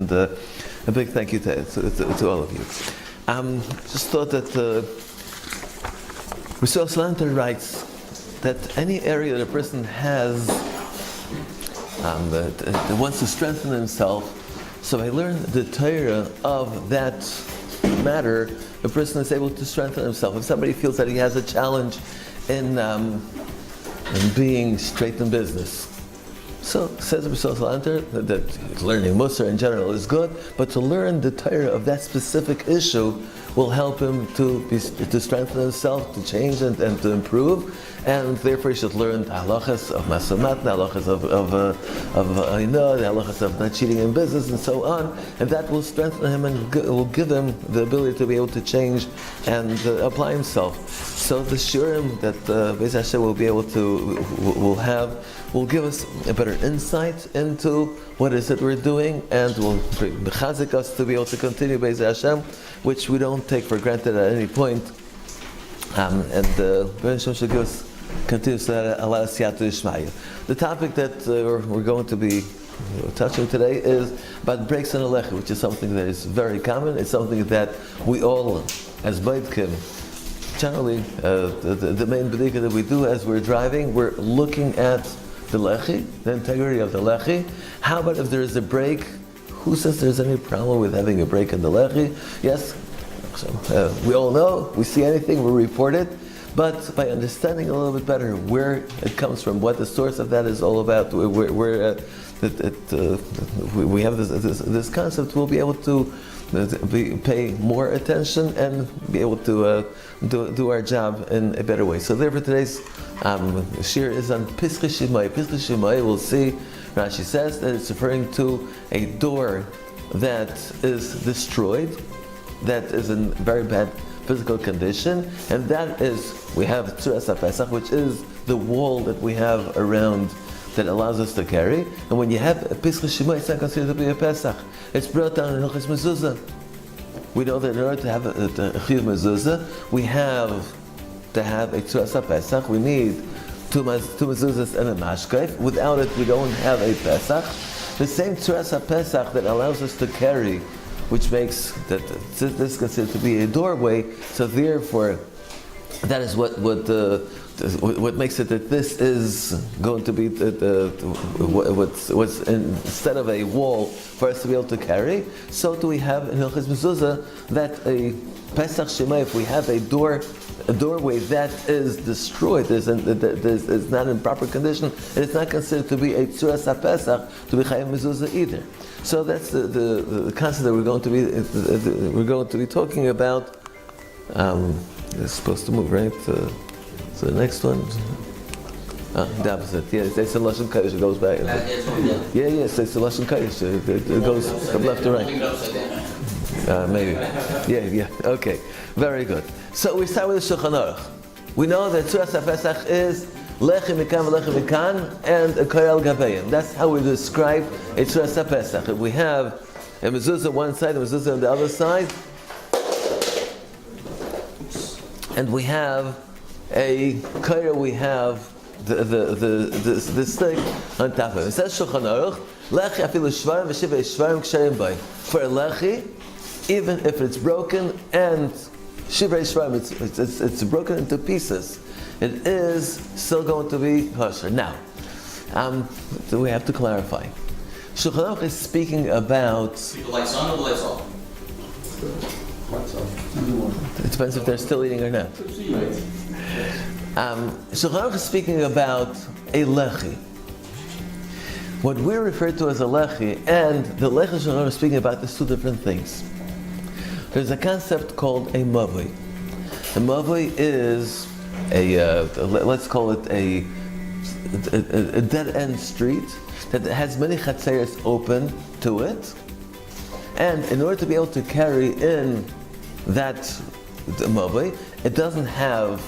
And a big thank you to all of you. Just thought that Rousseau Salanter writes that any area that a person has that wants to strengthen himself, so I learn the Torah of that matter, a person is able to strengthen himself. If somebody feels that he has a challenge in being straight in business, so says Rousseau Salanter that learning Musar in general is good, but to learn the Torah of that specific issue will help him to strengthen himself, to change and to improve, and therefore he should learn the halachas of masamat, the halachas of ainah, the halachas of not cheating in business, and so on, and that will strengthen him and will give him the ability to be able to change and apply himself. So the shiurim that Beis Hashem will be able to will give us a better insight into what is it we're doing, and will bechazik us to be able to continue Beis Hashem, which we don't take for granted at any point. And Beis Hashem should give us continues to allow us siyata d'shmaya. The topic that we're going to be touching today is about breaks in halecha, which is something that is very common. It's something that we all, as Bodkim, generally the main bedika that we do as we're driving, we're looking at the lechi, the integrity of the lechi. How about if there is a break? Who says there's any problem with having a break in the lechi? Yes, so, we all know, we see anything, we report it, but by understanding a little bit better where it comes from, what the source of that is all about, where we have this concept, we'll be able to pay more attention and be able to do our job in a better way. So therefore today's shiur is on Pischei Shemai. Pischei Shemai, we'll see, Rashi says that it's referring to a door that is destroyed, that is in very bad physical condition, and that is, we have Tzuras HaPesach, which is the wall that we have around that allows us to carry. And when you have a Pischei Shemai, it's not considered to be a Pesach. It's brought down in Hilchas Mezuzah. We know that in order to have a Chiyuv Mezuzah, we have to have a Tzuras HaPesach. We need two mezuzahs and a mashkef. Without it, we don't have a Pesach. The same Tzuras HaPesach that allows us to carry, which makes that this is considered to be a doorway. So therefore, that is what makes it that this is going to be what's instead of a wall for us to be able to carry. So do we have in Hilchas Mezuzah that a Pesach Shema, if we have a doorway that is destroyed, is not in proper condition, it's not considered to be a Tzuras HaPesach, to be Chaim Mezuzah either. So that's the concept that we're going to be talking about. It's supposed to move, right? So the next one, the opposite. Yeah, it's a Lashon Kodesh. It goes back. Yeah, it's a Lashon Kodesh. It goes from left to right. Maybe. Yeah. Okay. Very good. So we start with the Shulchan Aruch. We know that Tzuras HaPesach is Lechem Mikan v'Lechem Mikan and a Koyal Gabeim. That's how we describe a Tzuras HaPesach. If we have a mezuzah on one side, a mezuzah on the other side, and we have a koyah, we have the stick on top of it. It says Shulchan Aruch, Lechi afilu shvarim v'shivei shvarim ksharim bay. For a lechi, even if it's broken and shivei shvarim, it's broken into pieces, it is still going to be kosher. Now, we have to clarify. Shulchan Aruch is speaking about. The lights on or the lights off? It depends if they're still eating or not. Shulchan Aruch is speaking about a lechi. What we refer to as a lechi and the lechi Shulchan Aruch is speaking about is two different things. There's a concept called a mavoi. A mavoi is let's call it a dead-end street that has many chatzeros open to it, and in order to be able to carry in that mavoi, it doesn't have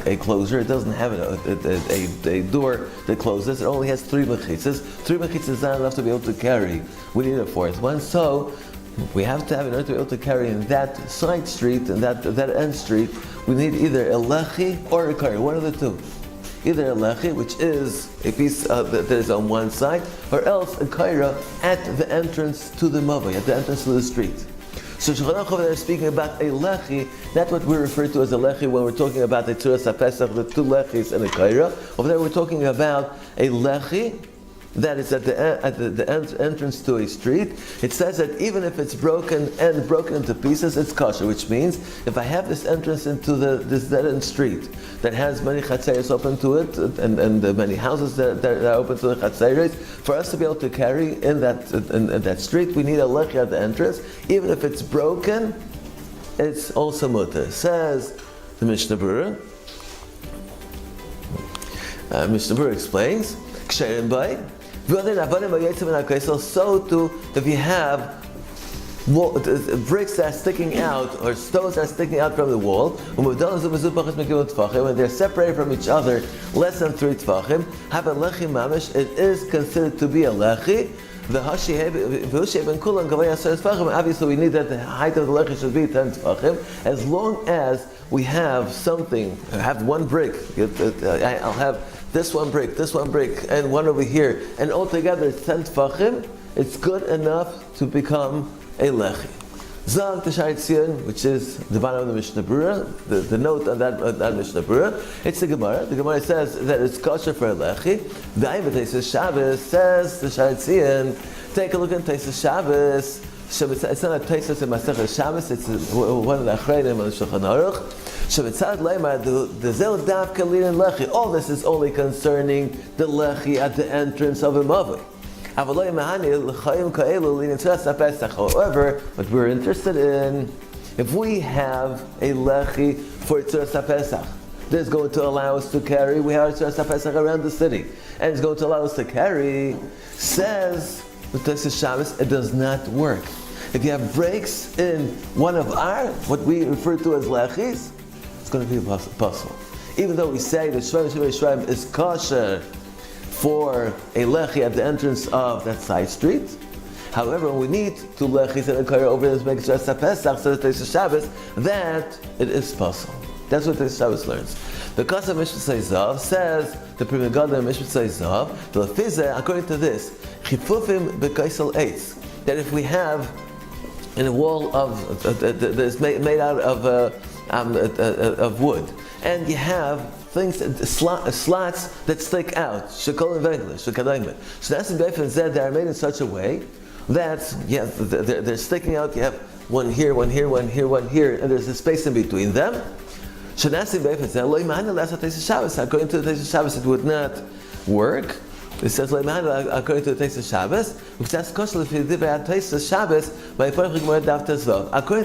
a closer, it doesn't have a door that closes, it only has three mechitzas. Three mechitzas is not enough to be able to carry. We need a fourth one, so we have to have, in order to be able to carry in that side street and that end street, we need either a lechi or a kari, one of the two. either a lechi, which is a piece that is on one side, or else a kaira at the entrance to the mavoi, at the entrance to the street. So Shulchan Aruch over there is speaking about a lechi, not what we refer to as a lechi when we're talking about the Tiferes HaPesach, the two lechis and a kaira. Over there we're talking about a lechi that is at the entrance to a street. It says that even if it's broken into pieces, it's kosher, which means if I have this entrance into this dead-end street that has many chatzeros open to it, and many houses that are open to the chatzeros, for us to be able to carry in that street, we need a lechi at the entrance. Even if it's broken, it's also mutter. Says the Mishnah Berurah. Mishnah Berurah explains, Ksherim Bay. So too, if you have bricks that are sticking out or stones that are sticking out from the wall, when they're separated from each other less than 3 tefachim, have a lechi mamish, it is considered to be a lechi. Obviously we need that the height of the lechi should be 10 tefachim. As long as we have something, have one brick, I'll have this one brick, and one over here, and altogether it's 10 tefachim, it's good enough to become a lechi. Zag Tishayitzion, which is the bottom of the Mishnah Berurah, the note on that Mishnah Berurah, it's the Gemara. The Gemara says that it's kosher for a lechi. The Ayin B'Teisus Schabes says Tishayitzion. Take a look at Teisus Schabes. It's not a Teisus in Masechet Schabes, it's one of the Achreinim on the Shulchan Aruch. All this is only concerning the lechi at the entrance of a mavoi. However, what we're interested in, if we have a lechi for Tiferes HaPesach, that is going to allow us to carry, we have Tiferes HaPesach around the city, and it's going to allow us to carry, says the Teisus Schabes, it does not work. If you have breaks in one of our, what we refer to as lechis, it's going to be possible. Even though we say the Shvaim is kosher for a lechi at the entrance of that side street, however, we need 2 lechis and a kaira over there to make Tiferes HaPesach, so that Teisus Schabes, that it is possible. That's what Teisus Schabes learns. The Kasa Mishpat Zav says, the Pri Megadim Mishpat Zav, the Lefize, according to this, Chifufim B'Kaisel Eitz, that if we have in a wall that's made out of wood, and you have things, slots that stick out, shekol and vegler, shekadayim. So that's in Beifin Zed, they are made in such a way that they're sticking out. You have one here, one here, one here, one here, and there's a space in between them. According to the Teisus Schabes, it would not work. It says according to the Teisus Schabes, which that's kosher if you did by Teisus Schabes by According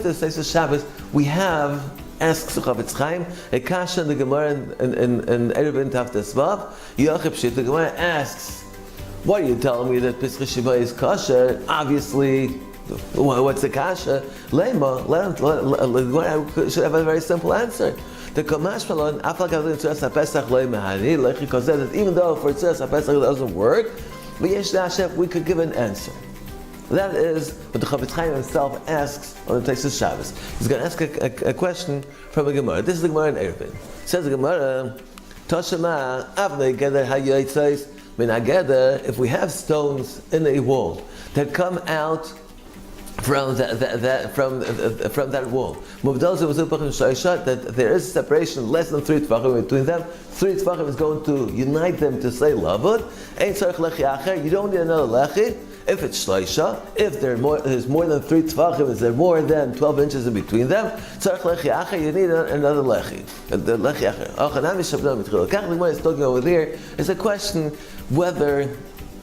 to the Teisus Schabes, we have asks Chaim a kasha in the Gemara in Eiruvin Taftes Vav. The Gemara asks, "Why are you telling me that Pesach Shiva is kosher? Obviously, what's the kasha? Lema. Let should have a very simple answer." The Kamash Malon, Tiferes HaPesach loy mehani, lechi kozeh, that even though for Tiferes HaPesach it doesn't work, we could give an answer. That is what the Chaim himself asks on the Teisus Schabes. He's going to ask a question from a Gemara. This is the Gemara in Eiruvin. Says the Gemara, Toshema avnei geder hayotzos min hageder. If we have stones in a wall that come out from that wall, that there is separation less than 3 tefachim between them. 3 tefachim is going to unite them to say lavud. You don't need another lechi. If it's shleisha, if there's more than 3 tefachim, is there more than 12 inches in between them? You need another lechi. The lechi is talking over there. It's a question whether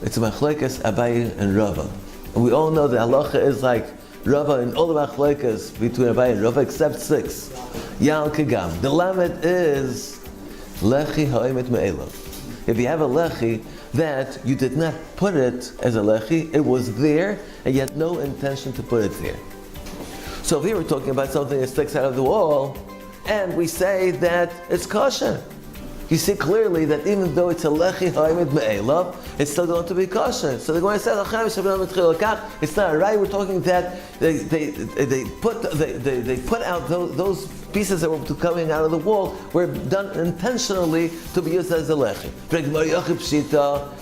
it's a machlekes Abaye and Rava. And we all know that halacha is like Rava in all the machlekes between Abaye and Rava except 6. Yal kegam. The lamed is lechi ha'emet me'elav. If you have a lechi that you did not put it as a lechi, it was there, and you had no intention to put it there. So if we were talking about something that sticks out of the wall, and we say that it's kosher, you see clearly that even though it's a lechi ha'imid me'elav, it's still going to be kosher. So the Gemara says, it's not right. We're talking that they put out those pieces that were coming out of the wall were done intentionally to be used as a lechi.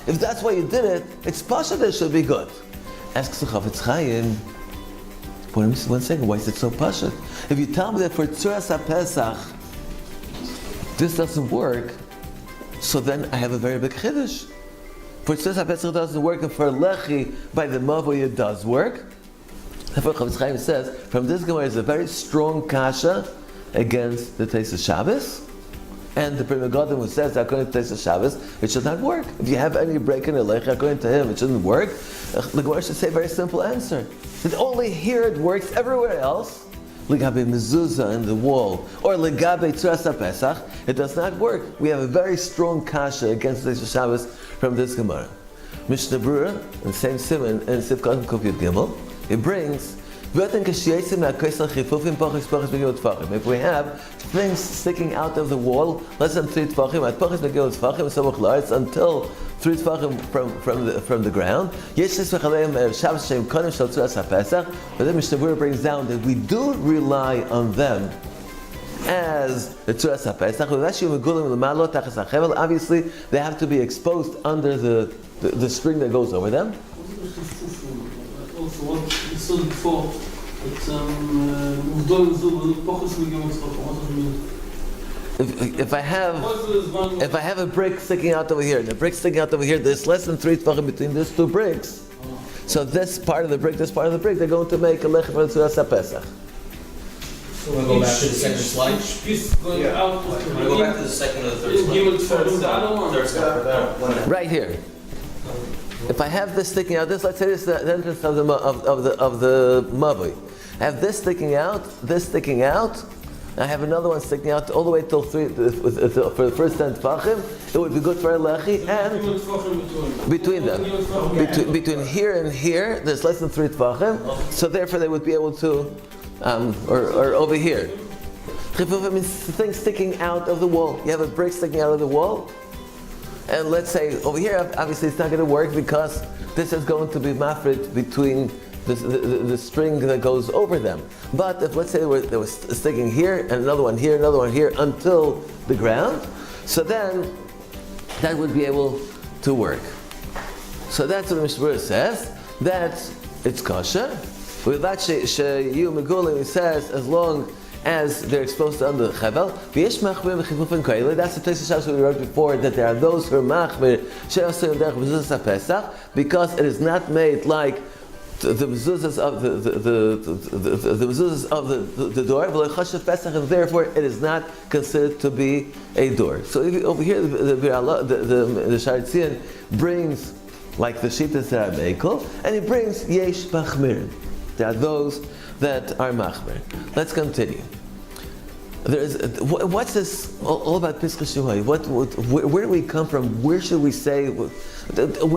If that's why you did it, it's pasha that it should be good. Asks the Chavetz Chaim, one second, why is it so pasha? If you tell me that for Tzuras HaPesach, this doesn't work, so then I have a very big chiddush. For Tzuras HaPesach it doesn't work, and for Lechi by the Mavoi it does work. Therefore, Chavetz Chaim says, from this Gemara is a very strong kasha against the Teis Schabes, and the Prima Godim who says that according to Teis Schabes, it should not work. If you have any break in a Lechi, according to him, it shouldn't work. The Gemara should say a very simple answer. That only here it works, everywhere else, Ligabe mezuzah in the wall, or Ligabe Tzuras HaPesach, it does not work. We have a very strong kasha against the Shabbos from this Gemara. Mishnah Brura, in the same simon, in Sivkot and Kufiyot Gimel, it brings, if we have things sticking out of the wall, less than 3 tefachim, until 3 tefachim from the ground. But then Mishnah Berurah brings down that we do rely on them as the Tzuras HaPesach. Obviously, they have to be exposed under the string that goes over them. Also, what you said before, it's if I have a brick sticking out over here, and a brick sticking out over here, there's less than 3 tefachim between these 2 bricks. So this part of the brick, they're going to make a lechem for the Tzuras HaPesach. So we'll go back to the second slide. Each piece going out. We'll go back to the second or the third slide. Right here. If I have this sticking out, let's say this is the entrance of the mavoi. I have this sticking out. I have another one sticking out all the way till 3 for the first 10 tefachim. It would be good for a lechi, and between them, between here and here, there's less than 3 tefachim. So therefore, they would be able to, or over here. Chifufim means things sticking out of the wall. You have a brick sticking out of the wall. And let's say over here, obviously it's not going to work because this is going to be mafrit between the string that goes over them. But if let's say they were sticking here and another one here until the ground, so then that would be able to work. So that's what the Mishnah Berurah says, that it's kosher. With that sheyu megulim, it says as long as they're exposed to under the chevel. That's the place of Shabbos we wrote before, that there are those who are machmir because it is not made like the mezuzahs of the mezuzahs of the door, and therefore it is not considered to be a door. So over here, the Sharitzian brings like the Shitas that are Meikel, and he brings Yesh Machmir. There are those that are Machmir. Let's continue. What's this all about Pesach Shemai? Where do we come from? Where should we say? We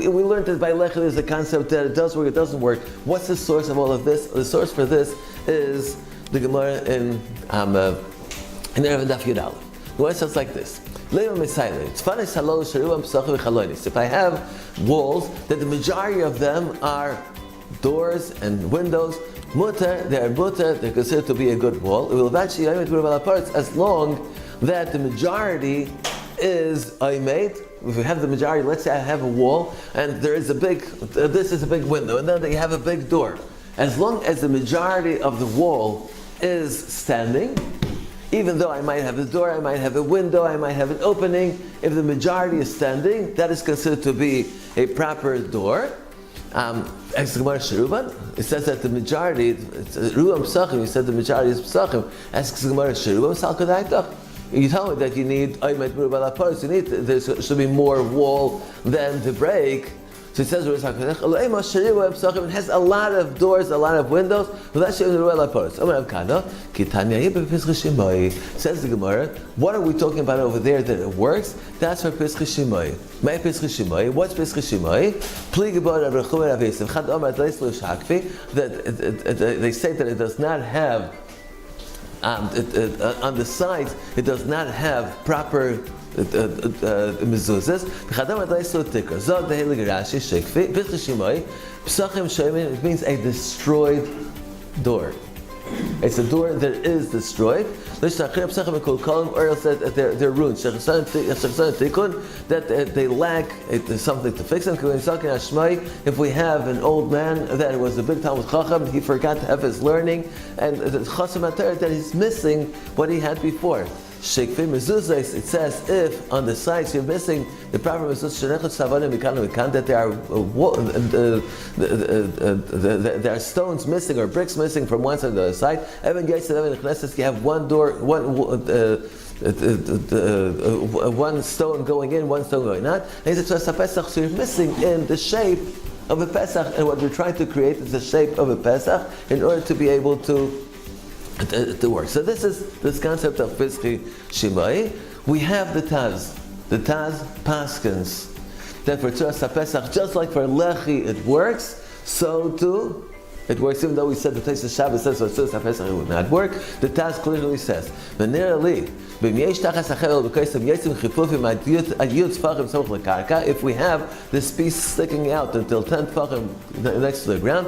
learned that by Lechel is the concept that it does work, it doesn't work. What's the source of all of this? The source for this is the Gemara in Eiruvin Daf Yud Aleph. The Gemara says like this: if I have walls that the majority of them are doors and windows, they're considered to be a good wall. As long that the majority is made. If we have the majority, let's say I have a wall and there is this is a big window, and then you have a big door. As long as the majority of the wall is standing, even though I might have a door, I might have a window, I might have an opening, if the majority is standing, that is considered to be a proper door. It says that the majority, Ruam Psachim, he said the majority is Psachim. Asks Gemara, you tell me that you need there should be more wall than the break. So it says it has a lot of doors, a lot of windows. Says the Gemara, what are we talking about over there that it works? That's for Pesach Shemai. What's Pesach Shemai? That they say that it does not have on the sides, it does not have proper mezuzahs. V'chadam adai so tikra. Zod dehelig Rashi shekfi. V'chashimai. Psachim shoyim. It means a destroyed door. It's a door that is destroyed. Or else that they're ruined. That they lack something to fix them. If we have an old man that was a big Talmud Chacham, he forgot to have his learning, and that he's missing what he had before. Shekfi mezuzahs, it says if on the sides you're missing the proper mezuzah, that there are stones missing or bricks missing from one side to the other side. You have one door, one stone going in, one stone going out. And he said, so you're missing in the shape of a Pesach, and what we're trying to create is the shape of a Pesach in order to be able to work. So this is this concept of Pizchi Shimai. We have the Taz. The Taz Paskins that for Tzuras HaPesach, just like for Lechi it works, so too it works. Even though we said the place of Schabes says for Tzuras HaPesach it would not work, the Taz clearly says, if we have this piece sticking out until 10 tefachim next to the ground,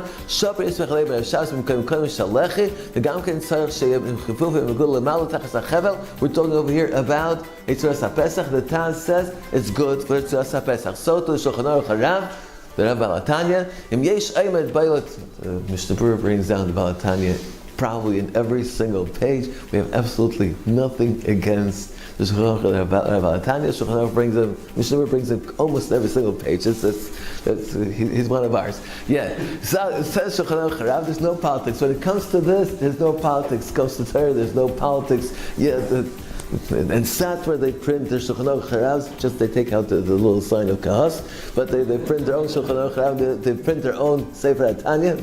we're talking over here about a Tzuras HaPesach. The Taz says it's good for Tzuras HaPesach. So to the Shulchan Aruch Harav, the Rabbi Balatanya, Mr. Brewer brings down the Balatanya probably in every single page. We have absolutely nothing against the Shulchan Aruch Balatanya. Shulchan Aruch brings him, Mr. Brewer brings him almost every single page. He's one of ours. Yeah. So it says Shulchan Aruch Harav, there's no politics. When it comes to this, there's no politics. It comes to Torah, there's no politics. Yeah. And Satmar, they print their Shulchan Aruch Harav, just they take out the little sign of Kahas, but they print their own Shulchan Aruch Harav, they print their own Sefer HaTanya.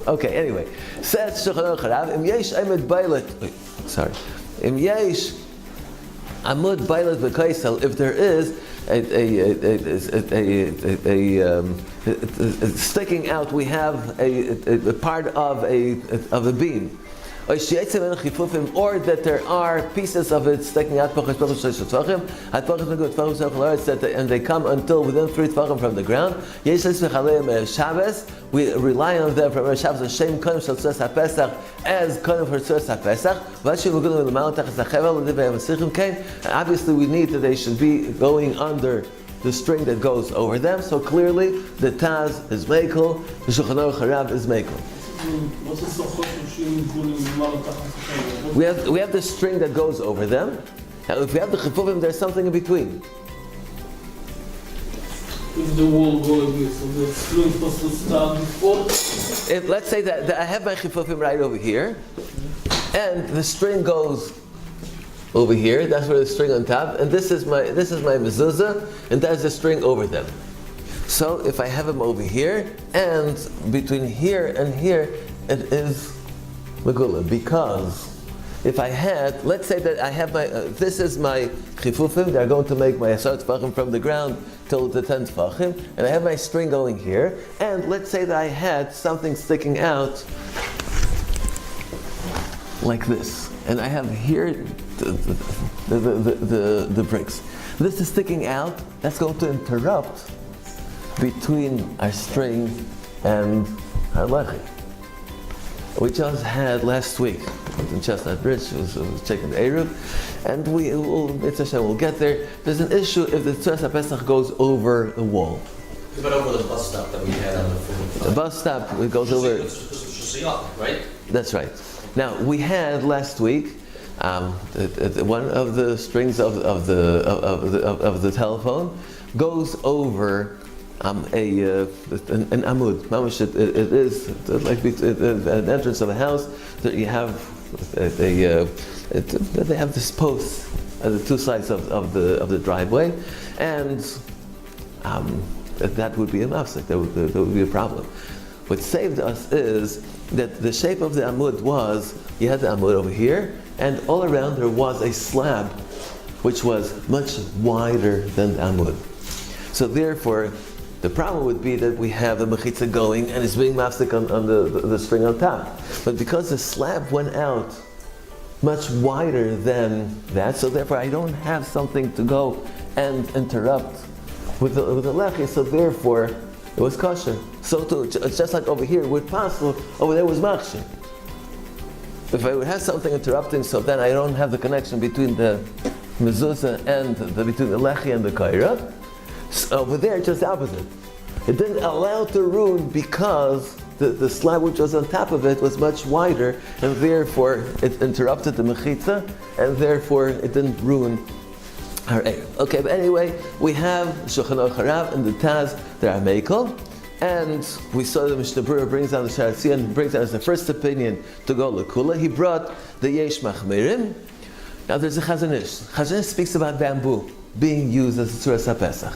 Okay, anyway. Says Shulchan Aruch Harav, Im yesh amud bailet, Im yesh amud bailet b'kaisel, if there is a sticking out, we have a part of a beam. Or that there are pieces of it sticking out, and they come until within 3 tefachim from the ground. We rely on them from Schabes as kind of for Tzuras HaPesach. Obviously, we need that they should be going under the string that goes over them. So clearly, the Taz is Mekel, the Shulchan Aruch Harav is Mekel. We have the string that goes over them. Now, if we have the chifufim, there's something in between. If the wall go like this, so the string supposed to start before. If let's say that I have my chifufim right over here, and the string goes over here. That's where the string on top, and this is my mezuzah, and that's the string over them. So if I have them over here, and between here and here, it is megula. Because if I had, let's say that I have my, this is my chifufim, they're going to make my 10 tefachim from the ground till the 10 tefachim, and I have my string going here, and let's say that I had something sticking out like this, and I have here the bricks. This is sticking out, that's going to interrupt between our string and our lechi. We just had last week in Chestnut Bridge, was checking the Eruv, and we'll get there. There's an issue if the Tzuras HaPesach goes over a wall. But over the bus stop that we had on the food. The bus stop, it goes over. Right? That's right. Now we had last week one of the strings of the telephone goes over an amud. Mamash, it is like an entrance of a house that you have. They have this post at the 2 sides of the driveway, and that would be a mafsek. That would be a problem. What saved us is that the shape of the amud was, you had the amud over here, and all around there was a slab which was much wider than the amud. So therefore, the problem would be that we have the mechitza going and it's being mafsek on the string on top. But because the slab went out much wider than that, so therefore I don't have something to go and interrupt with the lechi, so therefore it was kosher. So too, it's just like over here with pasul, over there was machshir. If I would have something interrupting, so then I don't have the connection between the mezuzah and between the lechi and the kaira. So over there, it's just the opposite. It didn't allow to ruin because the slab which was on top of it was much wider, and therefore it interrupted the mechitza, and therefore it didn't ruin our Erev. Okay, but anyway, we have Shulchan Aruch Harav and the Taz, they're Mekel, and we saw the Mishnah Berurah brings down the Sharatzi and brings down as the first opinion to go Lekula. He brought the Yesh Machmirim. Now there's a Chazon Ish. Chazon Ish speaks about bamboo being used as a Tzuras HaPesach.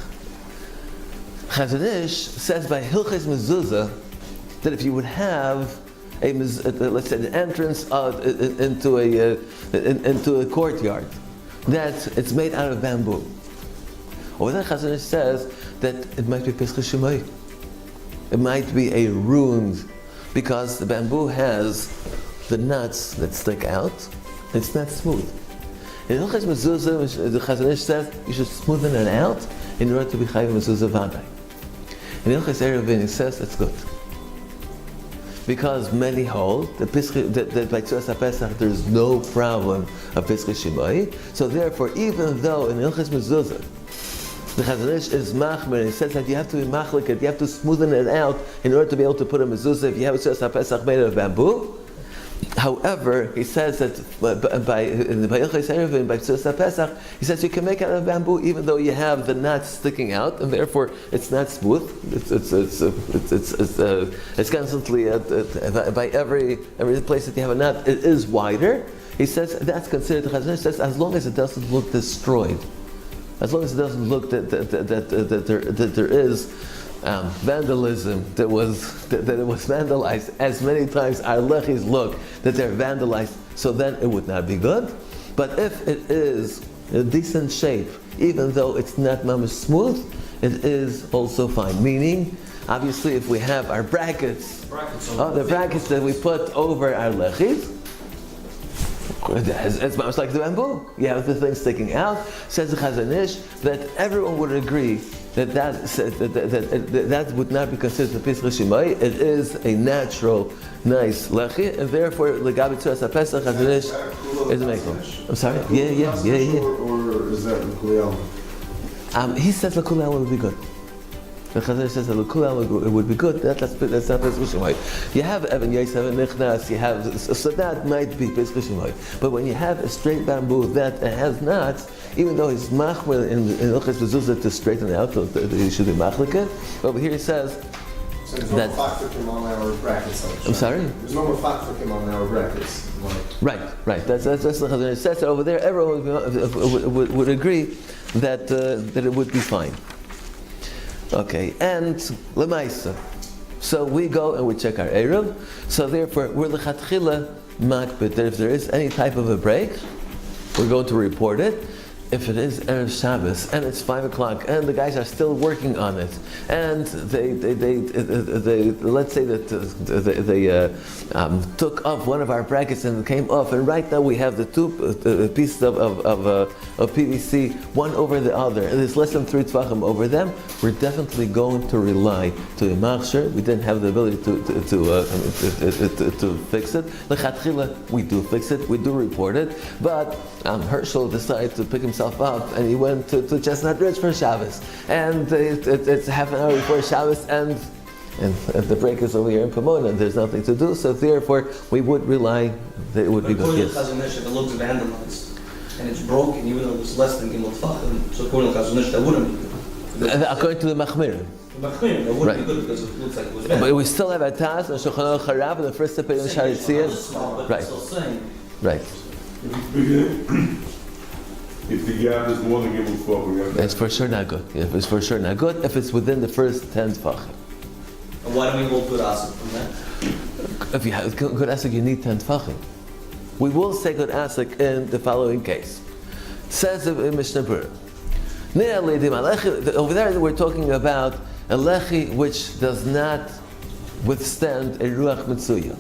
Chazon Ish says by Hilchas Mezuzah that if you would have let's say an entrance into a courtyard, that it's made out of bamboo. Over there Chazon Ish says that it might be Pesach Shemai. It might be a ruined, because the bamboo has the nuts that stick out. It's not smooth. In Hilchas Mezuzah, the Chazon Ish says you should smoothen it out in order to be Chayiv Mezuzah Vadai. In Hilchas Eiruvin, it says it's good. Because many hold that by Tzuras HaPesach there's no problem of Pesach Shemai. So therefore, even though in Hilchas Mezuzah the Chazon Ish is machmer, he says that you have to be machliket, you have to smoothen it out in order to be able to put a mezuzah if you have a Tzuras HaPesach made of bamboo. However, he says that by Hilchas Eiruvin, by Tzuras HaPesach, he says you can make it out of bamboo even though you have the nuts sticking out, and therefore it's not smooth. It's constantly by every place that you have a nut, it is wider. He says that's considered. The Chazon Ish says as long as it doesn't look destroyed, as long as it doesn't look that there is vandalism, that it was vandalized as many times our lechis look that they're vandalized, so then it would not be good. But if it is in a decent shape, even though it's not mamish smooth, it is also fine. Meaning, obviously, if we have our brackets the brackets that we put over our lechis, it's much like the bamboo. You have the thing sticking out. Says the Chazon Ish that everyone would agree that would not be considered the Pesach Shemai. It is a natural, nice lechi, and therefore legabi Tzuras HaPesach Chazon Ish is a mekel. I'm sorry. Yeah. Or is that l'kuli? He says l'kuli alma would be good. The Chazon Ish says that l'kuli alma it would be good. That's not Pesach Shemai. You have Evan Yosef and Nichnas. You have so that might be Pesach Shemai. But when you have a straight bamboo that has knots, even though he's machmer in Hilchas Mezuzah to straighten it out, he should be machliket. Over here he says so there's no more fakfikim on our brackets. I'm sorry? There's no more fakfikim on our brackets. Right. That's the Chazon Ish says. So over there, everyone would agree that it would be fine. Okay, and lemaisa. So we go and we check our Eruv. So therefore, we're lechatchila makbid that if there is any type of a break, we're going to report it. If it is Erev Schabes and it's 5 o'clock and the guys are still working on it, and they let's say that they took off one of our brackets and it came off, and right now we have the two pieces of PVC, one over the other, and there's less than 3 tvachim over them, we're definitely going to rely to a machshir. We didn't have the ability to fix it. Lechatchila, we do fix it, we do report it, but Herschel decided to pick himself up and he went to Chestnut Ridge for Shabbos, and it's half an hour before Shabbos, and the break is over here in Pomona and there's nothing to do, so therefore we would rely that it would be good. Yes. According to Chazon Ish, if it looks vandalized and it's broken, even though it's less than Gimel Tfachim, so according to Chazon Ish, that wouldn't be good. According to the Machmirim. That wouldn't be good because it looks like it was vandalized. But we still have a Taz and Shulchan Aruch Harav and the first step in Sharitziyah. Right. Still saying. Right. If the gap is more than Gimel Tfachim, it's for sure not good. If it's for sure not good, if it's within the first 10 Tfachim. And why don't we hold good asik from that? If you have good asik, you need 10 Tfachim. We will say good asik in the following case. Says in Mishnah Berurah. Over there we're talking about a lechi which does not withstand a ruach mitzuya.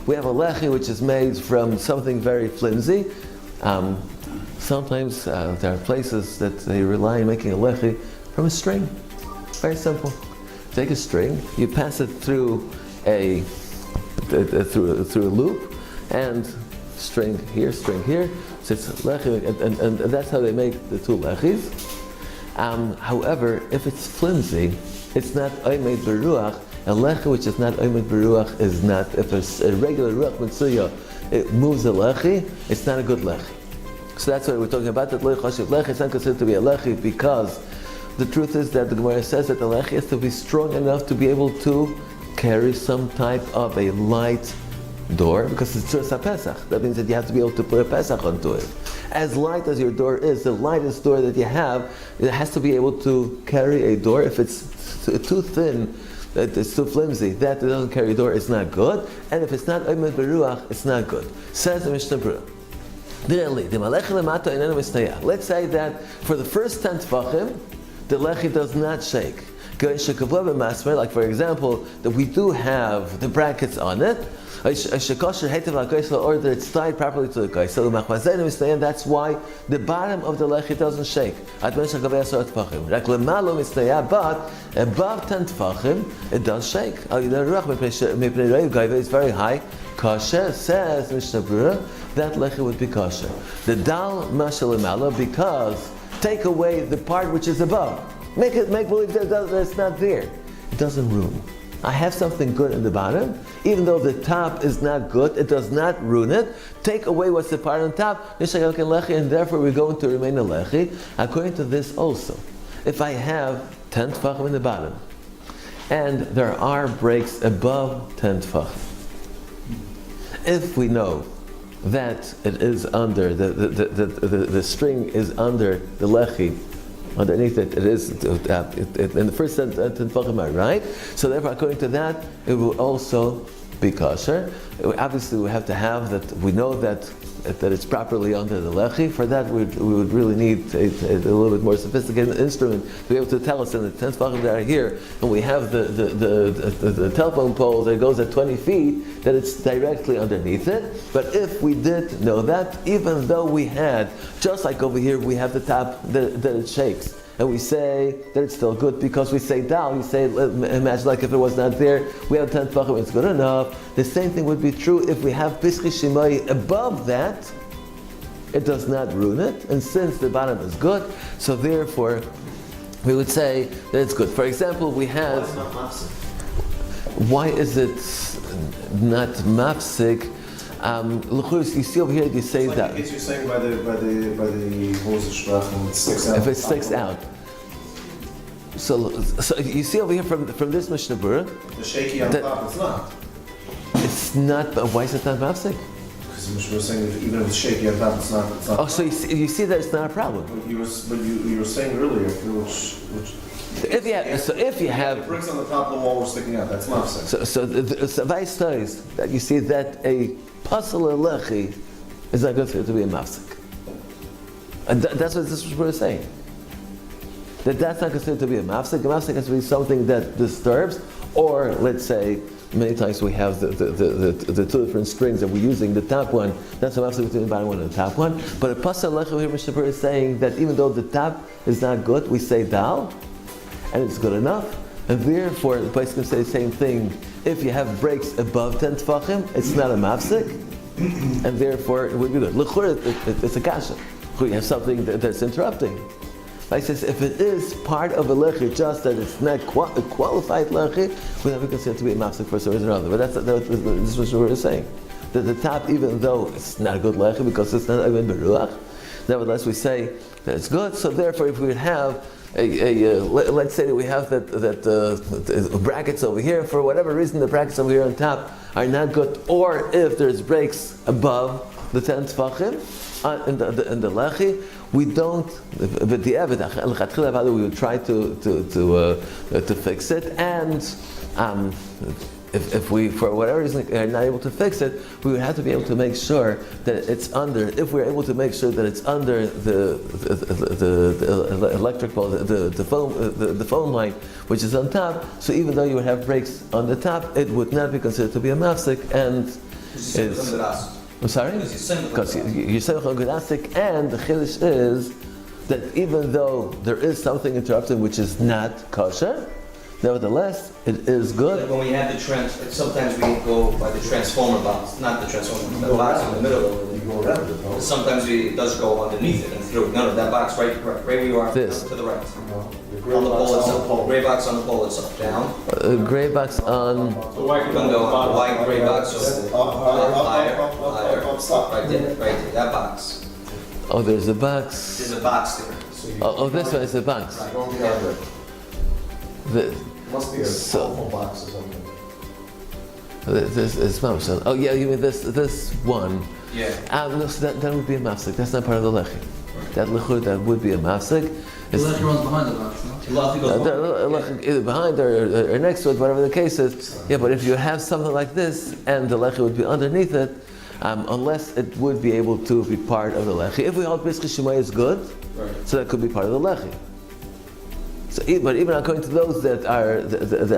We have a lechi which is made from something very flimsy. Sometimes there are places that they rely on making a lechi from a string. Very simple. Take a string, you pass it through a loop, and string here. So it's lechi, and that's how they make the two lechis. However, if it's flimsy, it's not oimed beruach. A lechi which is not oimed beruach is not. If it's a regular ruach mitzuya, it moves a lechi. It's not a good lechi. So that's why we're talking about that lechi. It's not considered to be a lechi because the truth is that the Gemara says that the lechi has to be strong enough to be able to carry some type of a light door, because it's Tzuras HaPesach. That means that you have to be able to put a Pesach onto it. As light as your door is, the lightest door that you have, it has to be able to carry a door. If it's too thin, it's too flimsy, that it doesn't carry a door, it's not good. And if it's not Oimed Beruach, it's not good. Says the Mishnah Berurah. Let's say that for the first 10 tefachim, the lechi does not shake. Like for example, that we do have the brackets on it, or that it's tied properly to the geisel, and that's why the bottom of the lechi doesn't shake. But above 10 tefachim, it does shake. It's very high. Kasher says Mishnah Berurah, that lechi would be kasher. The dal mashalimala, because take away the part which is above. Make believe that it's not there. It doesn't ruin. I have something good in the bottom, even though the top is not good, it does not ruin it. Take away what's the part on top, and therefore we're going to remain a lechi. According to this also, if I have 10 tefachim in the bottom, and there are breaks above 10 tefachim, if we know that it is under, the string is under the lechi, underneath it, it is in the first 10 tefachim, right? So therefore, according to that, it will also be kosher. Obviously, we have to have that. We know that it's properly under the lechi. For that, we would really need a little bit more sophisticated instrument to be able to tell us in the 10 tefachim that are here, and we have the telephone pole that goes at 20 feet, that it's directly underneath it. But if we did know that, even though we had, just like over here, we have the top that it shakes, and we say that it's still good because we say dal, we say, imagine like if it was not there, we have 10 tefachim, it's good enough. The same thing would be true if we have Pischi Shimai above that, it does not ruin it, and since the bottom is good, so therefore we would say that it's good. For example, we have... Why is it not mafsik? You see over here, you say like that. You're saying by the Moses Sprach, it sticks out. If it sticks out. So you see over here from this Mishnah Berurah, The shaky on top, it's not. it's not. Why is it not mafsik? Because the Mishnah was saying that even if it's shaky on top, it's not. Oh, so you see that it's not a problem. But you were saying earlier, which If you have the bricks on the top of the wall were sticking out, that's mafsik. so the vice says that you see that a pasal lechi is not good to be a mafsik. And that's what this is saying. That's not considered to be a mafsik. A mafsik has to be something that disturbs, or let's say, many times we have the two different strings that we're using. The top one, that's a mafsik between the bottom one and the top one. But a pasal lechi here, Mishnah Berurah is saying that even though the top is not good, we say dal, and it's good enough. And therefore, the place can say the same thing. If you have breaks above 10 tefachim, it's not a mafsik, and therefore it would be good. It's a kasha. You have something that's interrupting. Like I says, if it is part of a lechi, just that it's not a qualified lechi, we never consider it to be a mafsik for some reason or other. But this is what we're saying. That the top, even though it's not a good lechi because it's not even beruach, nevertheless we say that it's good. So therefore, if we would have let's say that we have that brackets over here, for whatever reason the brackets over here on top are not good, or if there's breaks above the 10 tefachim in the lechi, we don't. But the evid, we would try to fix it, and if we, for whatever reason, are not able to fix it, we would have to be able to make sure that it's under. If we're able to make sure that it's under the electric pole, the phone line, which is on top. So even though you would have breaks on the top, it would not be considered to be a mafsik, and is. I'm sorry? Because you're saying Chagurasik, and the Chiddush is that even though there is something interrupting which is not kosher, nevertheless, it is good. When we have the sometimes we go by the transformer box, not the transformer, the box in the middle. You go around it, no? Sometimes it does go underneath it and through. No, that box right where you are, This. to the right. The On gray the box pole on the itself, pole. gray box on the pole itself, down. Gray box on. The white You can go on the white gray box, That's it. so higher, Up, stop. right there, that box. Oh, there's a box. There's a box there. So you Oh, this one is the box. go behind it. The, Must be a So- telephone box or something. this is mafsek. Oh yeah, you mean this one? Yeah. No, so that would be a mafsek. That's not part of the lechi. That lechur that would be a mafsek. The lechi runs behind the box, no? Either behind or next to it, whatever the case is. Yeah, but if you have something like this and the lechi would be underneath it, unless it would be able to be part of the lechi. If we hold B'schei Shemai is good, so that could be part of the lechi. So, but even according to those that are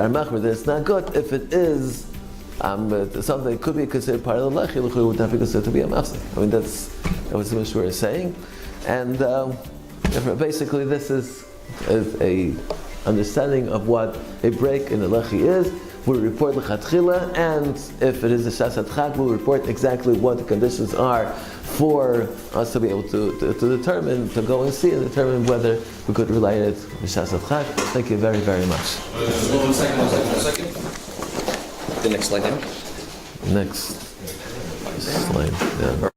machmer, that it's not good. If it is something that could be considered part of the lechi, it would not be considered to be a mafsek. I mean, that's what the Mishra is saying, and basically this is a understanding of what a break in the lechi is. We report lechatchila, and if it is a shasat chag, we'll report exactly what the conditions are for us to be able to determine, to go and see and determine whether we could relate it to shasat chag. Thank you very, very much. One second. The next slide. Next slide. Yeah.